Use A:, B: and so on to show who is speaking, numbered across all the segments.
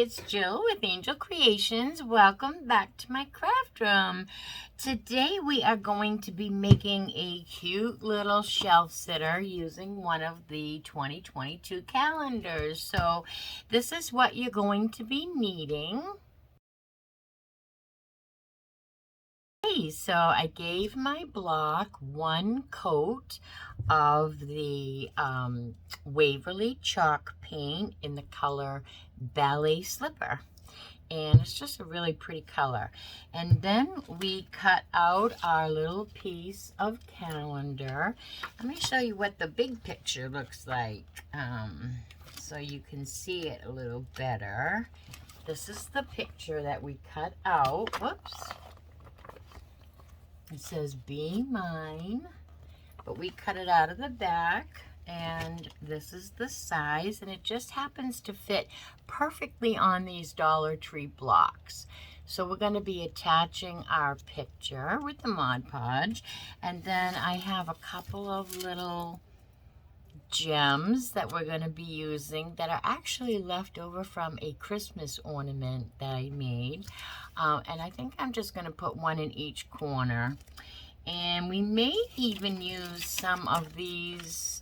A: it's Jill with Angel Creations. Welcome back to my craft room. Today we are going to be making a cute little shelf sitter using one of the 2022 calendars. So this is what you're going to be needing. So I gave my block one coat of the Waverly chalk paint in the color Ballet Slipper. And it's just a really pretty color. And then we cut out our little piece of calendar. Let me show you what the big picture looks like so you can see it a little better. This is the picture that we cut out. Whoops. It says "Be Mine," but we cut it out of the back, and this is the size, and it just happens to fit perfectly on these Dollar Tree blocks. So we're going to be attaching our picture with the Mod Podge, and then I have a couple of little gems that we're going to be using that are actually left over from a Christmas ornament that I made. And I think I'm just going to put one in each corner. And we may even use some of these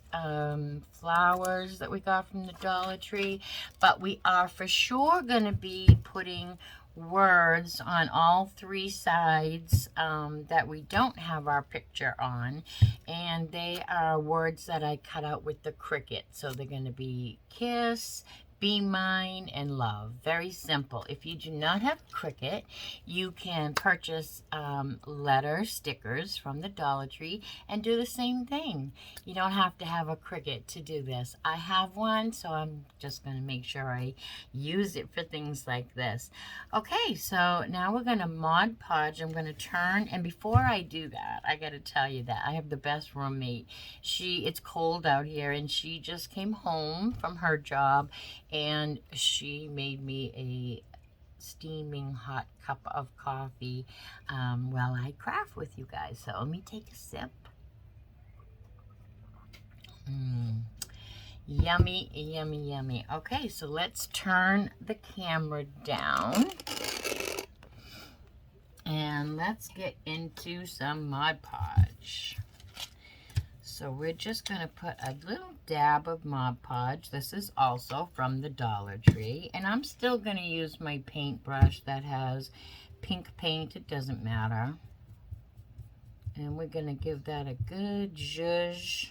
A: flowers that we got from the Dollar Tree. But we are for sure going to be putting words on all three sides that we don't have our picture on, and they are words that I cut out with the Cricut. So they're going to be kiss, be mine, and love. Very simple. If you do not have Cricut, you can purchase letter stickers from the Dollar Tree and do the same thing. You don't have to have a Cricut to do this. I have one, so I'm just going to make sure I use it for things like this. Okay, so now we're going to Mod Podge. I'm going to turn, and before I do that, I got to tell you that I have the best roommate. It's cold out here, and she just came home from her job, and she made me a steaming hot cup of coffee while I craft with you guys. So let me take a sip. Yummy, yummy, yummy. Okay, so let's turn the camera down and let's get into some Mod Podge. So we're just going to put a little dab of Mod Podge. This is also from the Dollar Tree. And I'm still going to use my paintbrush that has pink paint. It doesn't matter. And we're going to give that a good zhuzh.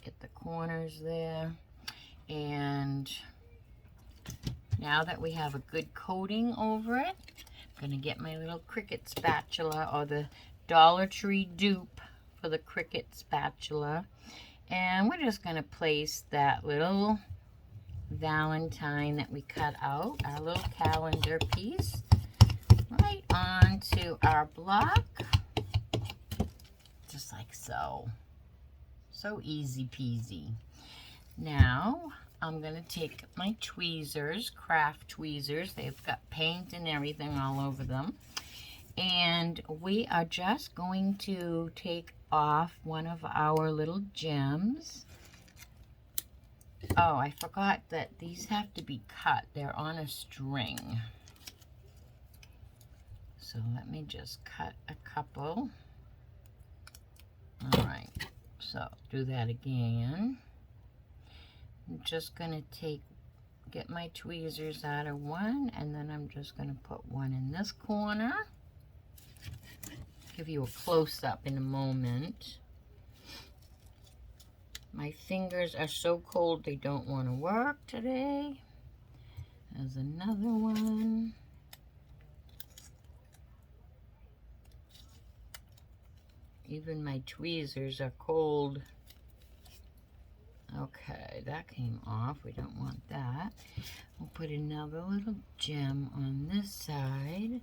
A: Get the corners there. And now that we have a good coating over it, I'm going to get my little Cricut spatula, or the Dollar Tree dupe for the Cricut spatula, and we're just going to place that little Valentine that we cut out, our little calendar piece, right onto our block, just like so. So easy peasy. Now I'm going to take my tweezers, craft tweezers. They've got paint and everything all over them. And we are just going to take off one of our little gems. Oh, I forgot that these have to be cut. They're on a string. So let me just cut a couple. All right, so do that again. I'm just going to get my tweezers out of one, and then I'm just going to put one in this corner. Give you a close-up in a moment. My fingers are so cold they don't want to work today. There's another one. Even my tweezers are cold. Okay, that came off. We don't want that. We'll put another little gem on this side.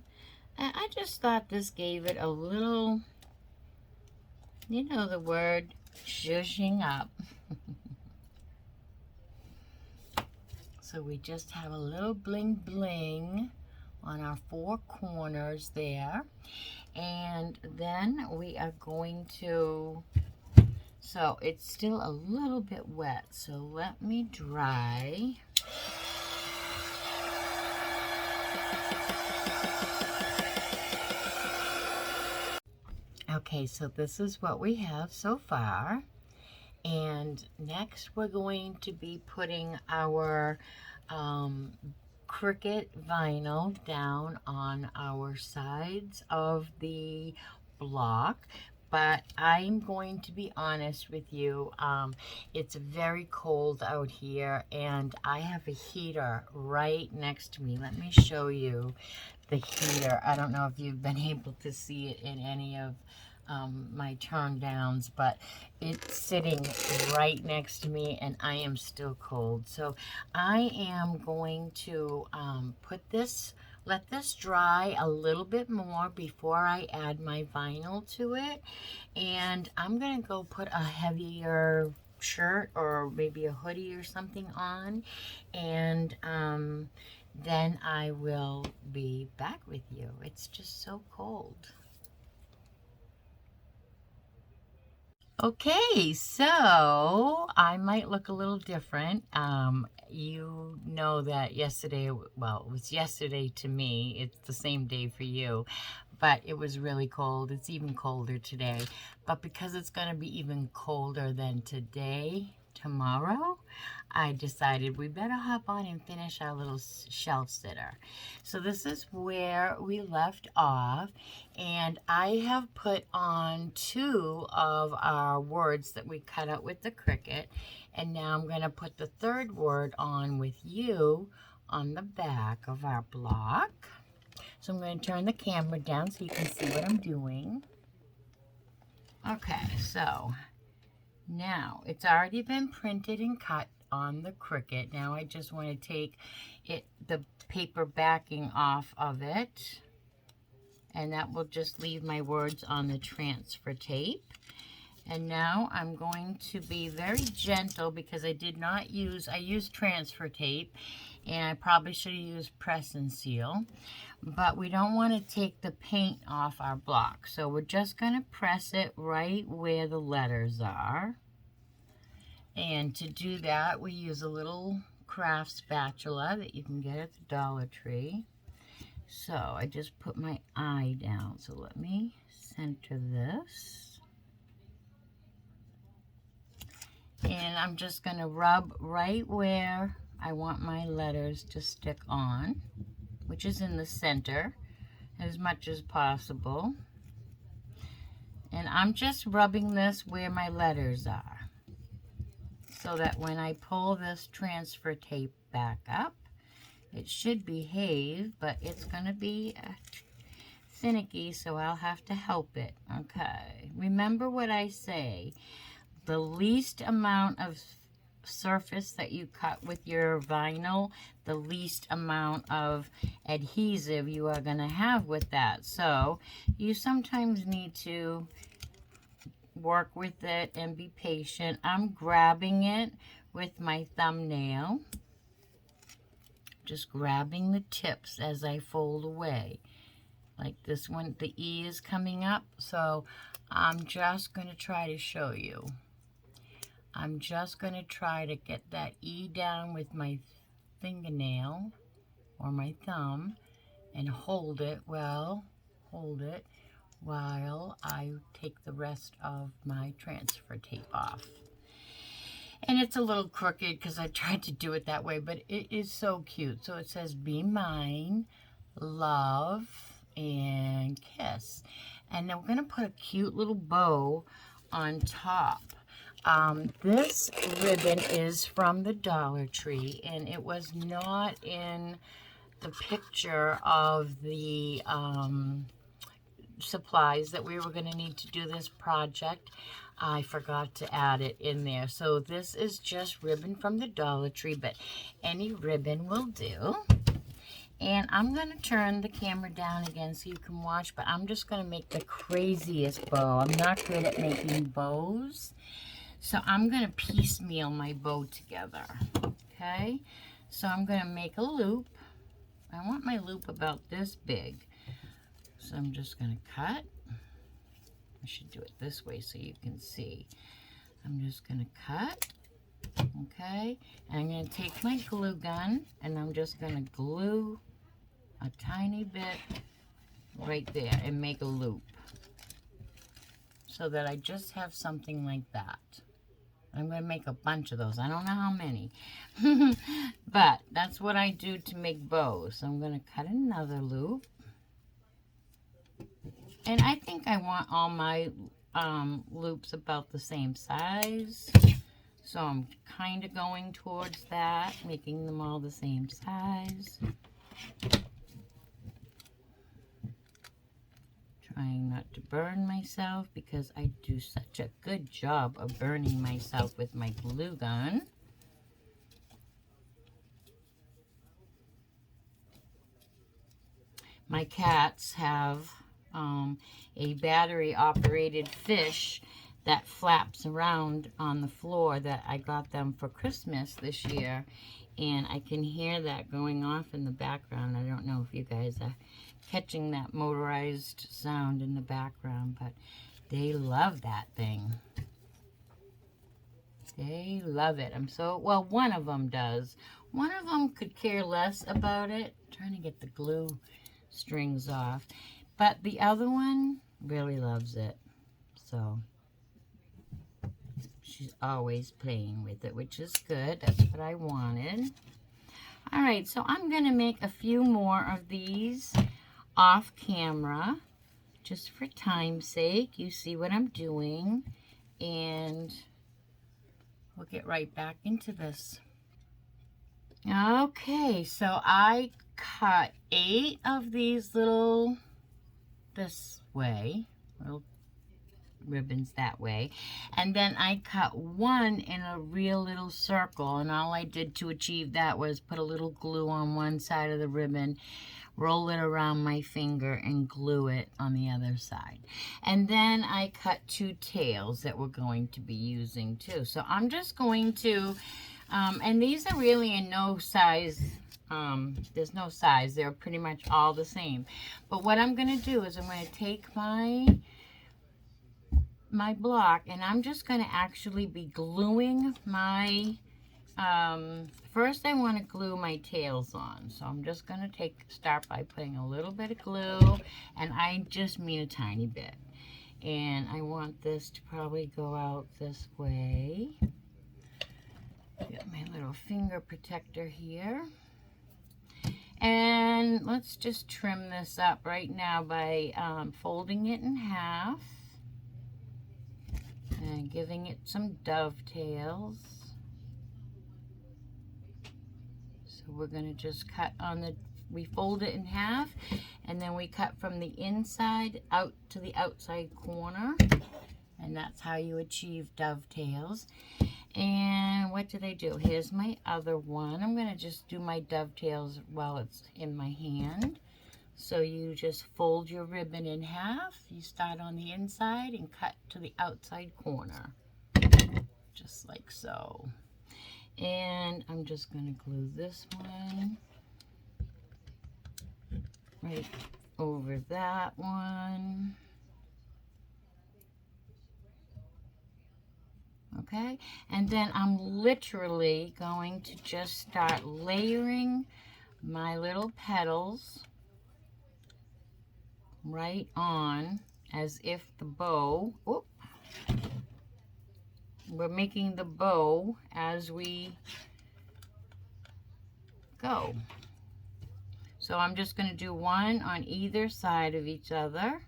A: I just thought this gave it a little, you know the word, zhuzhing up. So we just have a little bling bling on our four corners there. And then we are going to So it's still a little bit wet, so let me dry. Okay, so this is what we have so far. And next we're going to be putting our Cricut vinyl down on our sides of the block. But I'm going to be honest with you, it's very cold out here and I have a heater right next to me. Let me show you the heater. I don't know if you've been able to see it in any of my turn downs, but it's sitting right next to me and I am still cold. So I am going to let this dry a little bit more before I add my vinyl to it. And I'm gonna go put a heavier shirt or maybe a hoodie or something on, and then I will be back with you. It's just so cold. Okay, so I might look a little different. You know that yesterday, well, it was yesterday to me. It's the same day for you, but it was really cold. It's even colder today. But because it's going to be even colder than today, tomorrow, I decided we better hop on and finish our little shelf sitter. So this is where we left off, and I have put on 2 of our words that we cut out with the Cricut, and now I'm going to put the 3rd word on with you on the back of our block. So I'm going to turn the camera down so you can see what I'm doing. Okay, so now it's already been printed and cut on the Cricut. Now I just want to take the paper backing off of it, and that will just leave my words on the transfer tape. And now I'm going to be very gentle because I used transfer tape, and I probably should have used press and seal, but we don't want to take the paint off our block. So we're just going to press it right where the letters are. And to do that, we use a little craft spatula that you can get at the Dollar Tree. So I just put my eye down. So let me center this. And I'm just going to rub right where I want my letters to stick on, which is in the center as much as possible. And I'm just rubbing this where my letters are, so that when I pull this transfer tape back up, it should behave, but it's going to be finicky, so I'll have to help it. Okay, remember what I say. The least amount of surface that you cut with your vinyl, the least amount of adhesive you are going to have with that. So you sometimes need to work with it and be patient. I'm grabbing it with my thumbnail, just grabbing the tips as I fold away. Like this one, the E is coming up, so I'm just going to try to show you. I'm just going to try to get that E down with my fingernail or my thumb and hold it, while I take the rest of my transfer tape off. And it's a little crooked because I tried to do it that way, but it is so cute. So it says, "Be mine, love, and kiss." And then we're going to put a cute little bow on top. This ribbon is from the Dollar Tree, and it was not in the picture of the supplies that we were going to need to do this project. I forgot to add it in there. So this is just ribbon from the Dollar Tree, but any ribbon will do. And I'm going to turn the camera down again so you can watch, but I'm just going to make the craziest bow. I'm not good at making bows, so I'm going to piecemeal my bow together. Okay, so I'm going to make a loop. I want my loop about this big. So I'm just going to cut. I should do it this way so you can see. I'm just going to cut. Okay, and I'm going to take my glue gun and I'm just going to glue a tiny bit right there and make a loop so that I just have something like that. I'm going to make a bunch of those. I don't know how many, but that's what I do to make bows. So I'm going to cut another loop. And I think I want all my loops about the same size. So I'm kind of going towards that, making them all the same size. Trying not to burn myself because I do such a good job of burning myself with my glue gun. My cats have a battery-operated fish that flaps around on the floor that I got them for Christmas this year, and I can hear that going off in the background. I don't know if you guys are catching that motorized sound in the background, but they love that thing. They love it. Well, one of them does. One of them could care less about it. I'm trying to get the glue strings off, but the other one really loves it. So she's always playing with it, which is good. That's what I wanted. All right, so I'm going to make a few more of these off camera, just for time's sake. You see what I'm doing, and we'll get right back into this. Okay, so I cut 8 of these little, this way, little ribbons that way, and then I cut one in a real little circle, and all I did to achieve that was put a little glue on one side of the ribbon, roll it around my finger, and glue it on the other side. And then I cut 2 tails that we're going to be using too. So I'm just going to, and these are really in no size, there's no size, they're pretty much all the same. But what I'm going to do is I'm going to take my block, and I'm just going to actually be gluing my, first I want to glue my tails on. So I'm just going to start by putting a little bit of glue, and I just mean a tiny bit. And I want this to probably go out this way. Get my little finger protector here. And let's just trim this up right now by folding it in half and giving it some dovetails. So we're going to just cut on the, we fold it in half, and then we cut from the inside out to the outside corner, and that's how you achieve dovetails. And what did I do? Here's my other one. I'm going to just do my dovetails while it's in my hand. So you just fold your ribbon in half. You start on the inside and cut to the outside corner, just like so. And I'm just going to glue this one right over that one. Okay, and then I'm literally going to just start layering my little petals right on, as if the bow, whoop, we're making the bow as we go. So I'm just going to do one on either side of each other,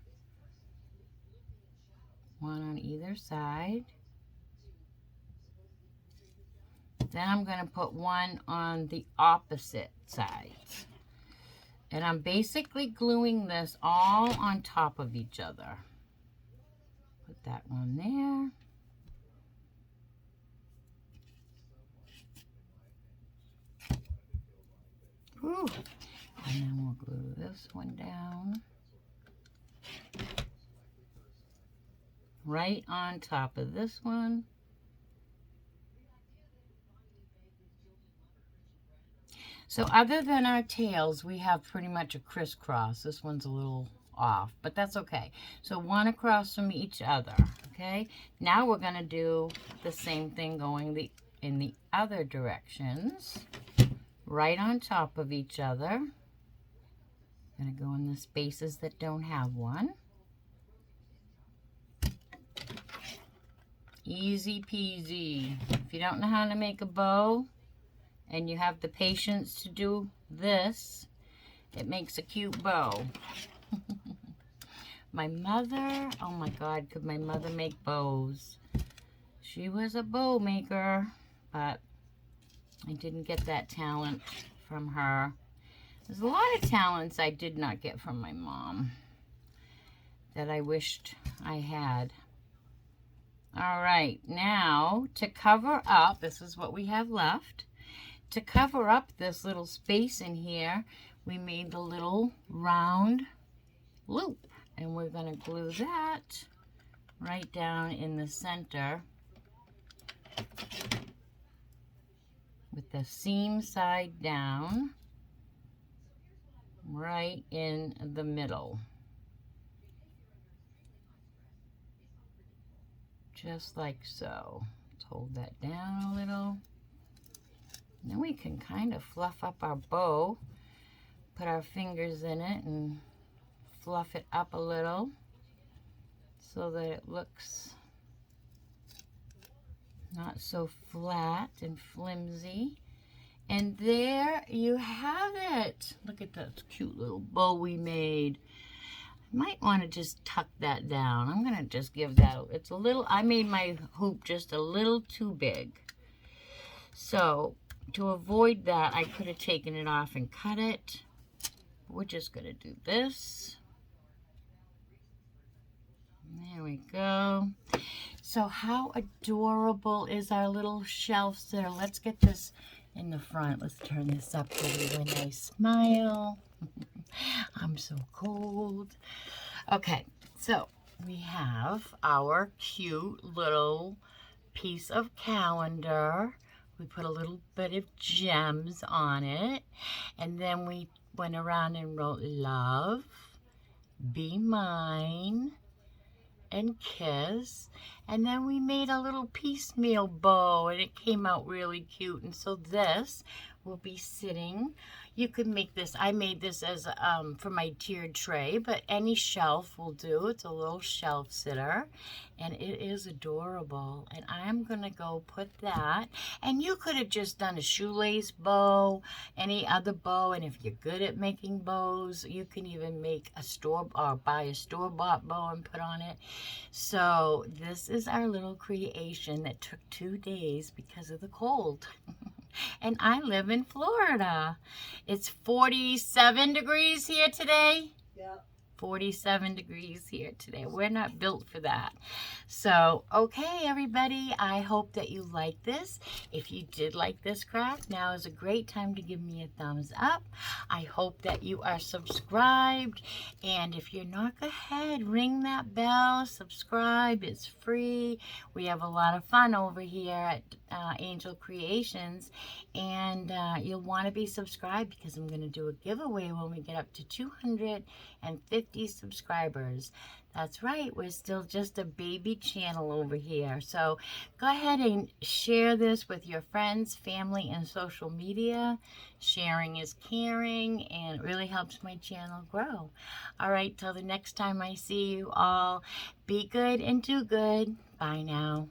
A: one on either side. Then I'm going to put one on the opposite sides. And I'm basically gluing this all on top of each other. Put that one there. Whew. And then we'll glue this one down. Right on top of this one. So other than our tails, we have pretty much a crisscross. This one's a little off, but that's okay. So one across from each other, okay? Now we're gonna do the same thing going in the other directions, right on top of each other. Gonna go in the spaces that don't have one. Easy peasy. If you don't know how to make a bow and you have the patience to do this, it makes a cute bow. My mother, oh my God, could my mother make bows? She was a bow maker, but I didn't get that talent from her. There's a lot of talents I did not get from my mom that I wished I had. All right, now to cover up, this is what we have left. To cover up this little space in here, we made the little round loop, and we're going to glue that right down in the center with the seam side down, right in the middle. Just like so. Let's hold that down a little. And then we can kind of fluff up our bow, put our fingers in it and fluff it up a little so that it looks not so flat and flimsy. And there you have it. Look at that cute little bow we made. Might want to just tuck that down. I'm going to just give that, it's a little, I made my hoop just a little too big. So to avoid that, I could have taken it off and cut it. We're just going to do this. There we go. So how adorable is our little shelf sitter? Let's get this in the front. Let's turn this up so when I smile. I'm so cold. Okay, so we have our cute little piece of calendar. We put a little bit of gems on it, and then we went around and wrote love, be mine, and kiss, and then we made a little piecemeal bow, and it came out really cute. And so this will be sitting, you could make this, I made this as for my tiered tray, but any shelf will do. It's a little shelf sitter, and it is adorable. And I'm gonna go put that, and you could have just done a shoelace bow, any other bow, and if you're good at making bows, you can even make a store or buy a store-bought bow and put on it. So this is our little creation that took 2 days because of the cold. And I live in Florida. It's 47 degrees here today. Yep. 47 degrees here today. We're not built for that. So, okay, everybody, I hope that you like this. If you did like this craft, now is a great time to give me a thumbs up. I hope that you are subscribed. And if you're not, go ahead, ring that bell, subscribe. It's free. We have a lot of fun over here at Angel Creations. And you'll want to be subscribed because I'm going to do a giveaway when we get up to 250 subscribers. That's right, we're still just a baby channel over here. So go ahead and share this with your friends, family, and social media. Sharing is caring, and it really helps my channel grow. All right, till the next time I see you all, be good and do good. Bye now.